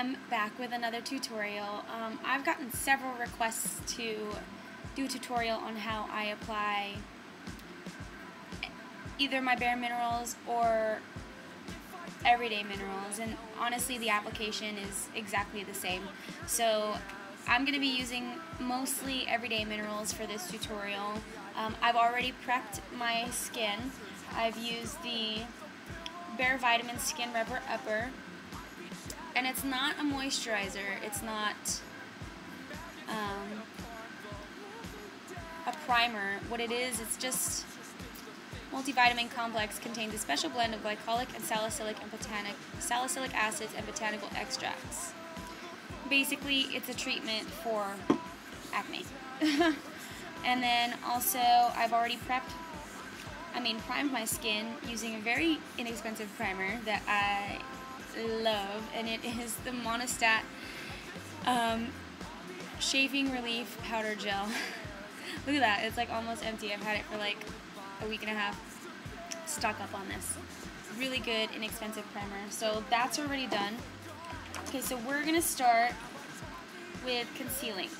am back with another tutorial. I've gotten several requests to do a tutorial on how I apply either my Bare Minerals or everyday minerals, and honestly the application is exactly the same. So I'm going to be using mostly everyday minerals for this tutorial. I've already prepped my skin. I've used the Bare Vitamin Skin Rev-er Upper, and it's not a moisturizer, it's not a primer. What it is, it's just multivitamin complex, contains a special blend of glycolic and salicylic acids and botanical extracts. Basically, it's a treatment for acne. And then also, I've already primed my skin using a very inexpensive primer that I love, and it is the Monistat Chafing Relief Powder Gel. Look at that, it's like almost empty. I've had it for like a week and a half. Stock up on this. Really good, inexpensive primer. So that's already done. Okay, so we're gonna start with concealing.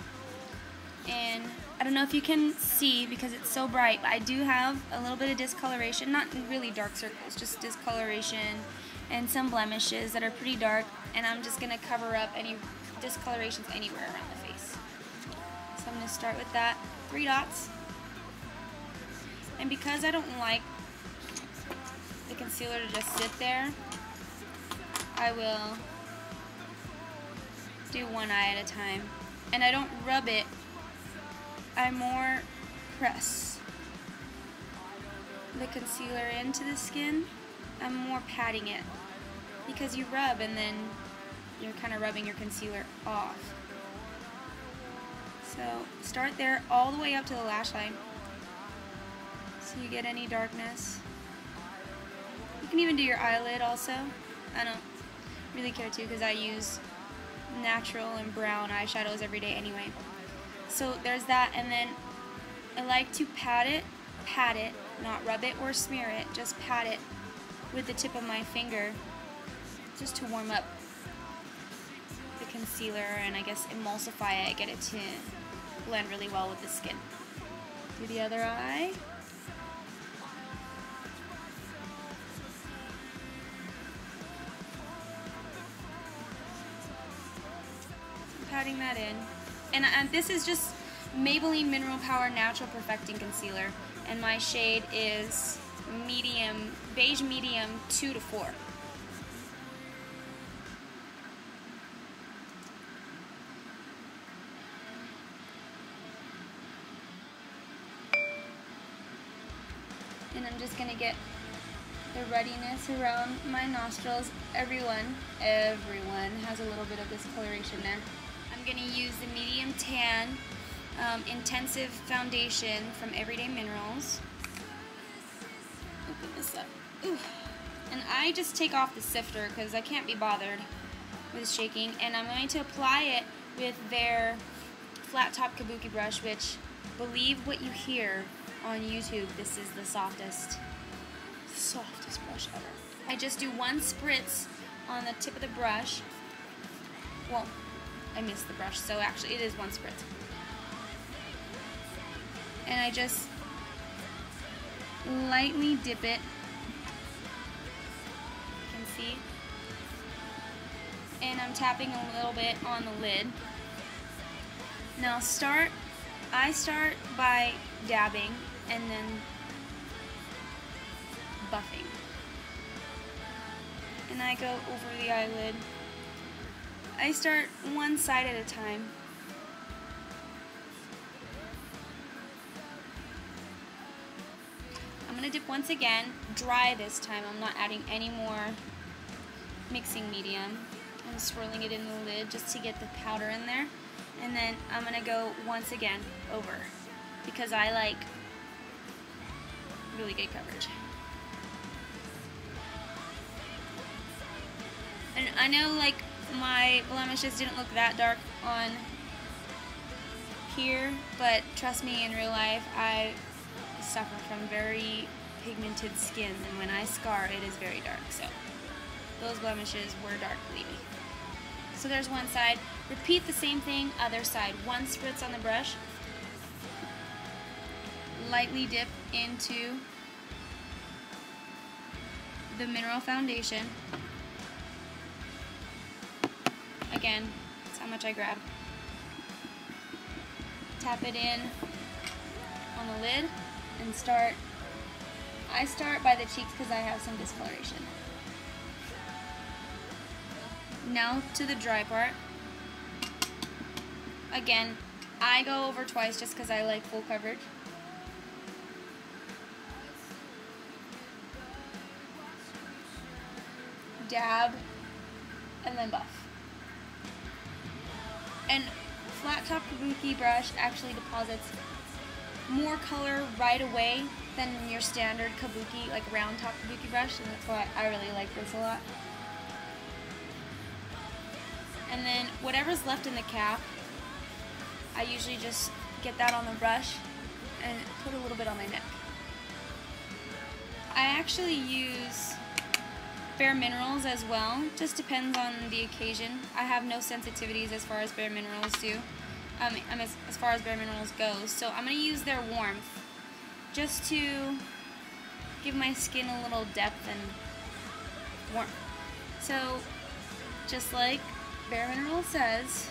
And I don't know if you can see because it's so bright, but I do have a little bit of discoloration, not really dark circles, just discoloration and some blemishes that are pretty dark, and I'm just gonna cover up any discolorations anywhere around the face. So I'm gonna start with that, 3 dots. And because I don't like the concealer to just sit there, I will do one eye at a time. And I don't rub it, I more press the concealer into the skin. I'm more patting it, because you rub and then you're kind of rubbing your concealer off. So start there all the way up to the lash line, so you get any darkness. You can even do your eyelid also. I don't really care too, because I use natural and brown eyeshadows every day anyway. So there's that, and then I like to pat it, not rub it or smear it, just pat it with the tip of my finger just to warm up the concealer and I guess emulsify it, get it to blend really well with the skin. Do the other eye. Patting that in. And this is just Maybelline Mineral Power Natural Perfecting Concealer, and my shade is medium, beige medium 2 to 4. And I'm just gonna get the ruddiness around my nostrils. Everyone has a little bit of discoloration there. I'm going to use the medium tan intensive foundation from Everyday Minerals. Open this up. Ooh. And I just take off the sifter because I can't be bothered with shaking. And I'm going to apply it with their flat top kabuki brush, which, believe what you hear on YouTube, this is the softest brush ever. I just do 1 spritz on the tip of the brush. Well, I missed the brush, so actually it is 1 spritz. And I just lightly dip it. You can see. And I'm tapping a little bit on the lid. Now I start by dabbing and then buffing. And I go over the eyelid. I start one side at a time. I'm going to dip once again, dry this time. I'm not adding any more mixing medium. I'm swirling it in the lid just to get the powder in there. And then I'm going to go once again over, because I like really good coverage. And I know like my blemishes didn't look that dark on here, but trust me, in real life I suffer from very pigmented skin, and when I scar it is very dark, so those blemishes were dark, believe me. So there's one side. Repeat the same thing, other side. One spritz on the brush. Lightly dip into the mineral foundation. Again, that's how much I grab. Tap it in on the lid and start. I start by the cheeks because I have some discoloration. Now to the dry part. Again, I go over twice just because I like full coverage. Dab, and then buff. And flat top kabuki brush actually deposits more color right away than your standard kabuki, like round top kabuki brush, and that's why I really like this a lot. And then whatever's left in the cap, I usually just get that on the brush and put a little bit on my neck. I actually use Bare Minerals as well, just depends on the occasion. I have no sensitivities as far as Bare Minerals do. As far as Bare Minerals goes, so I'm going to use their warmth just to give my skin a little depth and warmth. So just like Bare Minerals says,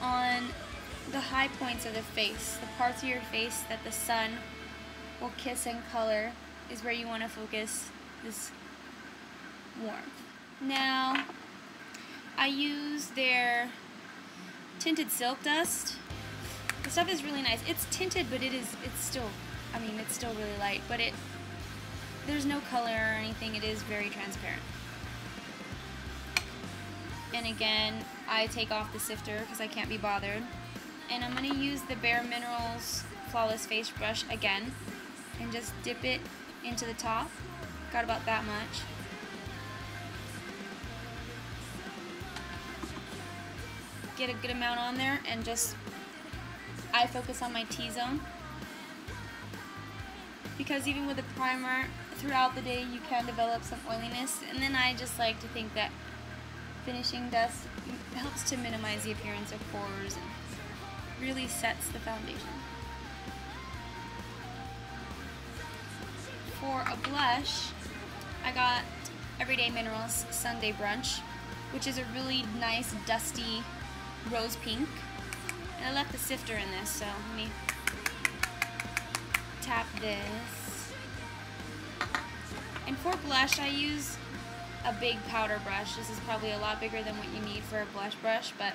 on the high points of the face, the parts of your face that the sun will kiss and color, is where you want to focus this warmth. Now I use their Tinted Silk Dust. The stuff is really nice. It's tinted, but it's still really light, but there's no color or anything. It is very transparent. And again, I take off the sifter because I can't be bothered. And I'm going to use the Bare Minerals Flawless Face Brush again and just dip it into the top. Got about that much. Get a good amount on there and just, I focus on my T-zone, because even with a primer throughout the day you can develop some oiliness, and then I just like to think that finishing dust helps to minimize the appearance of pores and really sets the foundation. For a blush, I got Everyday Minerals Sunday Brunch, which is a really nice dusty rose pink, and I left the sifter in this, so let me tap this. And for blush, I use a big powder brush. This is probably a lot bigger than what you need for a blush brush, but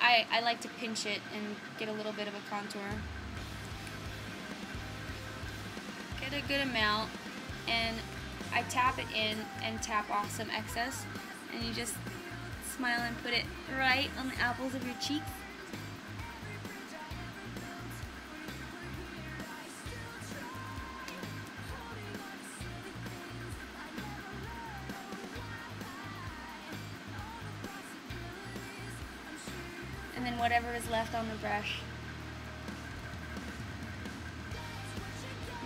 I like to pinch it and get a little bit of a contour. Get a good amount, and I tap it in and tap off some excess, and you just smile and put it right on the apples of your cheeks. And then whatever is left on the brush,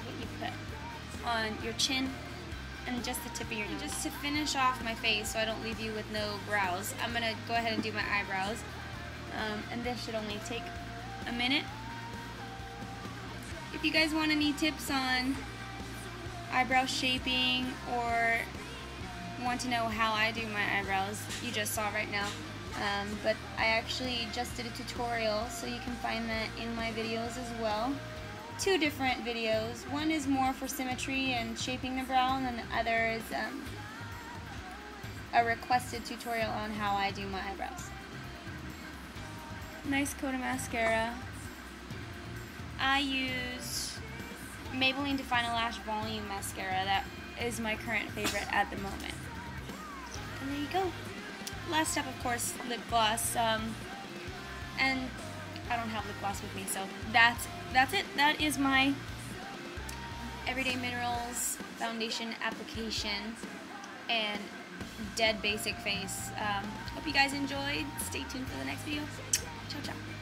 what you put on your chin and just the tip of your nose. Just to finish off my face so I don't leave you with no brows, I'm going to go ahead and do my eyebrows. And this should only take a minute. If you guys want any tips on eyebrow shaping or want to know how I do my eyebrows, you just saw right now. But I actually just did a tutorial, so you can find that in my videos as well. 2 different videos. One is more for symmetry and shaping the brow, and then the other is a requested tutorial on how I do my eyebrows. Nice coat of mascara. I use Maybelline Define-A-Lash Volume Mascara. That is my current favorite at the moment. And there you go. Last step, of course, lip gloss. And I don't have lip gloss with me, so that's it. That is my Everyday Minerals foundation application and dead basic face. Hope you guys enjoyed. Stay tuned for the next video. Ciao, ciao.